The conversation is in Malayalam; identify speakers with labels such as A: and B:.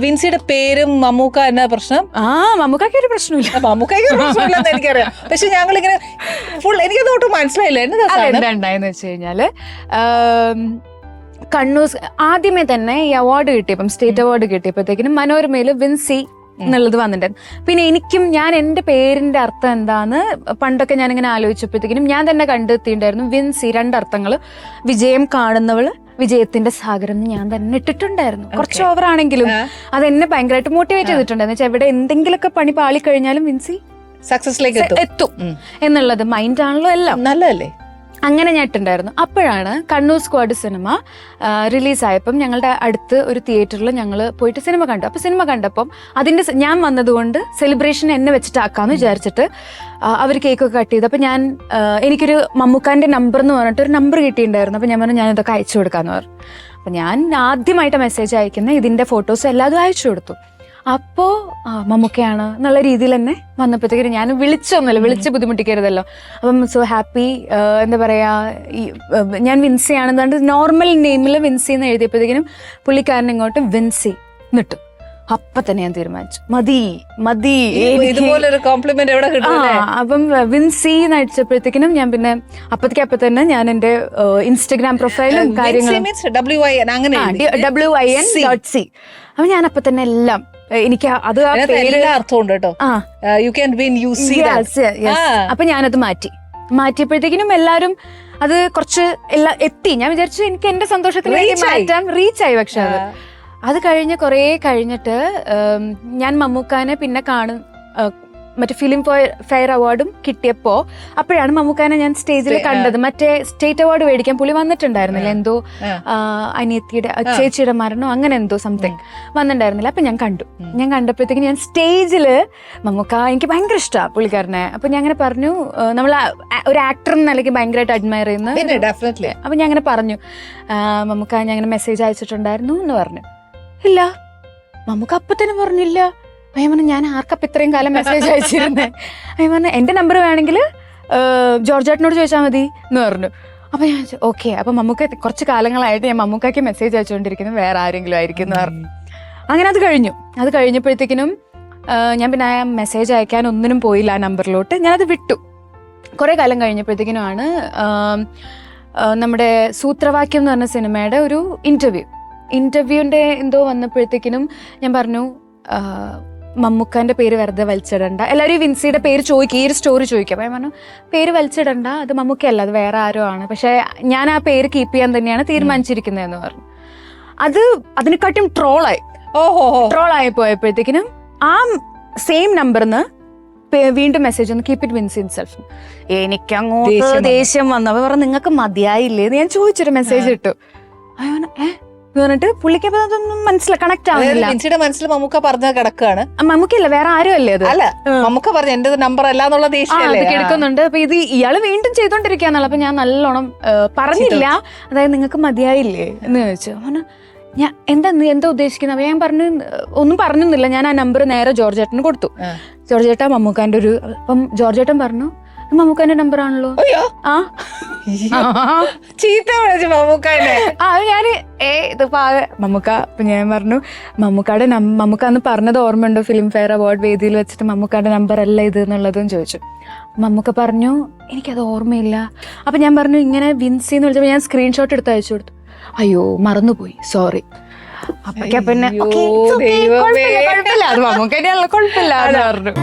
A: വിൻസിയുടെ പേരും മമ്മൂക്ക എന്ന പ്രശ്നം?
B: മമ്മൂക്കാക്ക് ഒരു പ്രശ്നമില്ല.
A: മമ്മൂക്കാക്ക് പ്രശ്നമില്ലെന്ന് എനിക്കറിയാം. പക്ഷെ ഞങ്ങളിങ്ങനെ ഫുൾ എനിക്കതൊട്ട് മനസ്സിലായില്ല.
B: എന്താണ്ടായെന്ന് വെച്ച് കഴിഞ്ഞാല് കണ്ണൂർ ആദ്യമേ തന്നെ ഈ അവാർഡ് കിട്ടിയപ്പം, സ്റ്റേറ്റ് അവാർഡ് കിട്ടിയപ്പോഴത്തേക്കിനും മനോരമയില് വിൻസി എന്നുള്ളത് വന്നിട്ടുണ്ടായിരുന്നു. പിന്നെ എനിക്കും ഞാൻ എൻ്റെ പേരിന്റെ അർത്ഥം എന്താന്ന് പണ്ടൊക്കെ ഞാനിങ്ങനെ ആലോചിച്ചപ്പോഴത്തേക്കിനും ഞാൻ തന്നെ കണ്ടെത്തിയിട്ടുണ്ടായിരുന്നു. വിൻസി 2 അർത്ഥങ്ങൾ. വിജയം കാണുന്നവള്, വിജയത്തിന്റെ സാഗരം എന്ന് ഞാൻ തന്നെ ഇട്ടിട്ടുണ്ടായിരുന്നു. കുറച്ച് ഓവറാണെങ്കിലും അതെന്നെ ഭയങ്കരമായിട്ട് മോട്ടിവേറ്റ് ചെയ്തിട്ടുണ്ടായിരുന്നു. വെച്ചാൽ എവിടെ എന്തെങ്കിലുമൊക്കെ പണി പാളി കഴിഞ്ഞാലും വിൻസി
A: സക്സസിലേക്ക്
B: എത്തും എന്നുള്ളത് മൈൻഡാണല്ലോ എല്ലാം.
A: നല്ലതല്ലേ?
B: അങ്ങനെ ഞാൻ ഇട്ടുണ്ടായിരുന്നു. അപ്പോഴാണ് കണ്ണൂർ സ്ക്വാഡ് സിനിമ റിലീസായപ്പം ഞങ്ങളുടെ അടുത്ത് ഒരു തിയേറ്ററിൽ ഞങ്ങൾ പോയിട്ട് സിനിമ കണ്ടു. അപ്പോൾ സിനിമ കണ്ടപ്പം അതിൻ്റെ ഞാൻ വന്നതുകൊണ്ട് സെലിബ്രേഷൻ എന്നെ വെച്ചിട്ടാക്കാന്ന് വിചാരിച്ചിട്ട് അവർ കേക്കൊക്കെ കട്ട് ചെയ്തു. അപ്പം ഞാൻ എനിക്കൊരു മമ്മൂക്കാൻ്റെ നമ്പർ എന്ന് പറഞ്ഞിട്ട് ഒരു നമ്പർ കിട്ടിയിട്ടുണ്ടായിരുന്നു. അപ്പം ഞാൻ പറഞ്ഞു ഞാനിതൊക്കെ അയച്ചു കൊടുക്കാമെന്ന് പറഞ്ഞു. അപ്പം ഞാൻ ആദ്യമായിട്ട് മെസ്സേജ് അയക്കുന്ന ഇതിൻ്റെ ഫോട്ടോസ് എല്ലാതും അയച്ചു കൊടുത്തു. അപ്പോ മമ്മൂക്കയാണ് എന്നുള്ള രീതിയിൽ തന്നെ വന്നപ്പോഴത്തേക്കും ഞാൻ വിളിച്ച് ബുദ്ധിമുട്ടിക്കരുതല്ലോ. അപ്പം സോ ഹാപ്പി, എന്താ പറയാ, ഞാൻ വിൻസി ആണെന്നുകൊണ്ട് നോർമൽ നെയിമിൽ വിൻസി എന്ന് എഴുതിയപ്പോഴത്തേക്കിനും പുള്ളിക്കാരൻ ഇങ്ങോട്ട് വിൻസി നിട്ടു. അപ്പൊ തന്നെ ഞാൻ തീരുമാനിച്ചു മതി
A: ഇതുപോലൊരു കോംപ്ലിമെന്റ് എവിടെ കിട്ടും.
B: അപ്പം വിൻസി എന്ന് അടിച്ചപ്പോഴത്തേക്കിനും ഞാൻ പിന്നെ അപ്പൊ തന്നെ ഞാൻ എന്റെ ഇൻസ്റ്റഗ്രാം പ്രൊഫൈലും കാര്യങ്ങളും WIN.C അപ്പൊ ഞാൻ അപ്പൊ തന്നെ എല്ലാം എനിക്ക് അത്
A: അർത്ഥമുണ്ട് കേട്ടോ.
B: അപ്പൊ ഞാനത് മാറ്റിയപ്പോഴത്തേക്കിനും എല്ലാരും അത് കുറച്ച് എല്ലാം എത്തി. ഞാൻ വിചാരിച്ചു എനിക്ക് എന്റെ സന്തോഷത്തിലേക്ക് മാറ്റാൻ റീച്ചായി. പക്ഷെ അത് കഴിഞ്ഞ് കുറേ കഴിഞ്ഞിട്ട് ഞാൻ മമ്മൂക്കാനെ പിന്നെ മറ്റേ ഫിലിം ഫെയർ അവാർഡും കിട്ടിയപ്പോ അപ്പോഴാണ് മമ്മൂക്കാനെ ഞാൻ സ്റ്റേജിൽ കണ്ടത്. മറ്റേ സ്റ്റേറ്റ് അവാർഡ് മേടിക്കാൻ പുള്ളി വന്നിട്ടുണ്ടായിരുന്നില്ല. എന്തോ അനിയത്തിയുടെ ചേച്ചിയുടെ മരണോ അങ്ങനെ എന്തോ സംതിങ് വന്നിട്ടുണ്ടായിരുന്നില്ല. അപ്പൊ ഞാൻ കണ്ടപ്പോഴത്തേക്ക് ഞാൻ സ്റ്റേജില് മമ്മൂക്ക എനിക്ക് ഭയങ്കര ഇഷ്ടമാണ് പുള്ളിക്കാരനെ. അപ്പൊ ഞാൻ അങ്ങനെ പറഞ്ഞു, നമ്മൾ ഒരു ആക്ടർ എന്ന നിലയ്ക്ക് ഭയങ്കരമായിട്ട് അഡ്മയർ ചെയ്യുന്ന. അപ്പൊ ഞാൻ അങ്ങനെ പറഞ്ഞു, മമ്മൂക്ക ഞാൻ അങ്ങനെ മെസ്സേജ് അയച്ചിട്ടുണ്ടായിരുന്നു എന്ന് പറഞ്ഞു. ഇല്ല, മമ്മൂക്ക അപ്പൊ തന്നെ പറഞ്ഞില്ല. അയ്യ പറഞ്ഞു ഞാൻ ആർക്കപ്പം ഇത്രയും കാലം മെസ്സേജ് അയച്ചിരുന്നേ? അയ്യ പറഞ്ഞു എന്റെ നമ്പർ വേണമെങ്കിൽ ജോർജേട്ടനോട് ചോദിച്ചാൽ മതി എന്ന് പറഞ്ഞു. അപ്പൊ ഞാൻ ഓക്കെ. അപ്പൊ മമ്മൂക്ക കുറച്ച് കാലങ്ങളായിട്ട് ഞാൻ മമ്മൂക്കാക്ക് മെസ്സേജ് അയച്ചുകൊണ്ടിരിക്കുന്നത് വേറെ ആരെങ്കിലും ആയിരിക്കും എന്ന് പറഞ്ഞു. അങ്ങനെ അത് കഴിഞ്ഞപ്പോഴത്തേക്കിനും ഞാൻ പിന്നെ ആ മെസ്സേജ് അയക്കാൻ ഒന്നിനും പോയില്ല ആ നമ്പറിലോട്ട്. ഞാനത് വിട്ടു. കുറെ കാലം കഴിഞ്ഞപ്പോഴത്തേക്കിനുമാണ് നമ്മുടെ സൂത്രവാക്യം എന്ന് പറഞ്ഞ സിനിമയുടെ ഒരു ഇന്റർവ്യൂവിന്റെ എന്തോ വന്നപ്പോഴത്തേക്കിനും ഞാൻ പറഞ്ഞു മമ്മൂക്കാന്റെ പേര് വെറുതെ വലിച്ചിടണ്ട. എല്ലാവരും വിൻസിയുടെ പേര് ചോദിക്കും, ഈ ഒരു സ്റ്റോറി ചോദിക്കും. അപ്പം ഞാൻ പറഞ്ഞു പേര് വലിച്ചിടണ്ട, അത് മമ്മൂക്കയല്ല, അത് വേറെ ആരോ ആണ്. പക്ഷെ ഞാൻ ആ പേര് കീപ്പ് ചെയ്യാൻ തന്നെയാണ് തീരുമാനിച്ചിരിക്കുന്നതെന്ന് പറഞ്ഞു. അതിനെക്കാട്ടും ട്രോളായി പോയപ്പോഴത്തേക്കിനും ആ സെയിം നമ്പറിന്ന് വീണ്ടും മെസ്സേജ് ഒന്ന് കീപ്പ് ഇറ്റ് വിൻസി ഹിംസെൽഫ്. എനിക്ക് അങ്ങോട്ട് ദേഷ്യം വന്നു. അവർ പറഞ്ഞു നിങ്ങൾക്ക് മതിയായില്ലേ എന്ന് ഞാൻ ചോദിച്ചൊരു മെസ്സേജ് ഇട്ടു. പറഞ്ഞിട്ട് പുള്ളിക്ക് അതൊന്നും കണക്ട് ആവുന്നില്ല.
A: മനസ്സിൽ മമ്മൂക്ക പറഞ്ഞ കിടക്കാണ്.
B: മമ്മൂക്കല്ല, വേറെ ആരും അല്ലേ അത്.
A: അല്ല, മമ്മൂക്ക പറഞ്ഞു എന്റെ നമ്പർ അല്ല എന്നുള്ള ദേഷ്യം
B: കിടക്കുന്നുണ്ട്. അപ്പൊ ഇത് ഇയാള് വീണ്ടും ചെയ്തോണ്ടിരിക്കാന്നുള്ള. അപ്പൊ ഞാൻ നല്ലോണം പറഞ്ഞില്ല, അതായത് നിങ്ങൾക്ക് മതിയായില്ലേ എന്ന് ചോദിച്ചു. പറഞ്ഞു ഞാൻ എന്താ ഉദ്ദേശിക്കുന്നത്? അപ്പൊ ഞാൻ പറഞ്ഞു ഒന്നും പറഞ്ഞൊന്നുമില്ല. ഞാൻ ആ നമ്പർ നേരെ ജോർജേട്ടന് കൊടുത്തു. ജോർജേട്ട മമ്മൂക്കാന്റെ ഒരു. അപ്പം ജോർജേട്ടൻ പറഞ്ഞു മമ്മൂക്കാന്റെ നമ്പർ ആണല്ലോ. ഞാന് മമ്മൂക്ക. അപ്പൊ ഞാൻ പറഞ്ഞു മമ്മൂക്ക അന്ന് പറഞ്ഞത് ഓർമ്മയുണ്ടോ ഫിലിം ഫെയർ അവാർഡ് വേദിയിൽ വെച്ചിട്ട് മമ്മൂക്കാന്റെ നമ്പർ അല്ല ഇത് എന്നുള്ളതും ചോദിച്ചു. മമ്മൂക്ക പറഞ്ഞു എനിക്കത് ഓർമ്മയില്ല. അപ്പൊ ഞാൻ പറഞ്ഞു ഇങ്ങനെ വിൻസി എന്ന് വിളിച്ചപ്പോ ഞാൻ സ്ക്രീൻഷോട്ട് എടുത്ത് അയച്ചു കൊടുത്തു. അയ്യോ മറന്നുപോയി, സോറി. അപ്പൊക്കെ പിന്നെ കുഴപ്പമില്ല, അത് മമ്മൂക്കനെയുള്ള കുഴപ്പമില്ല എന്ന് പറഞ്ഞു.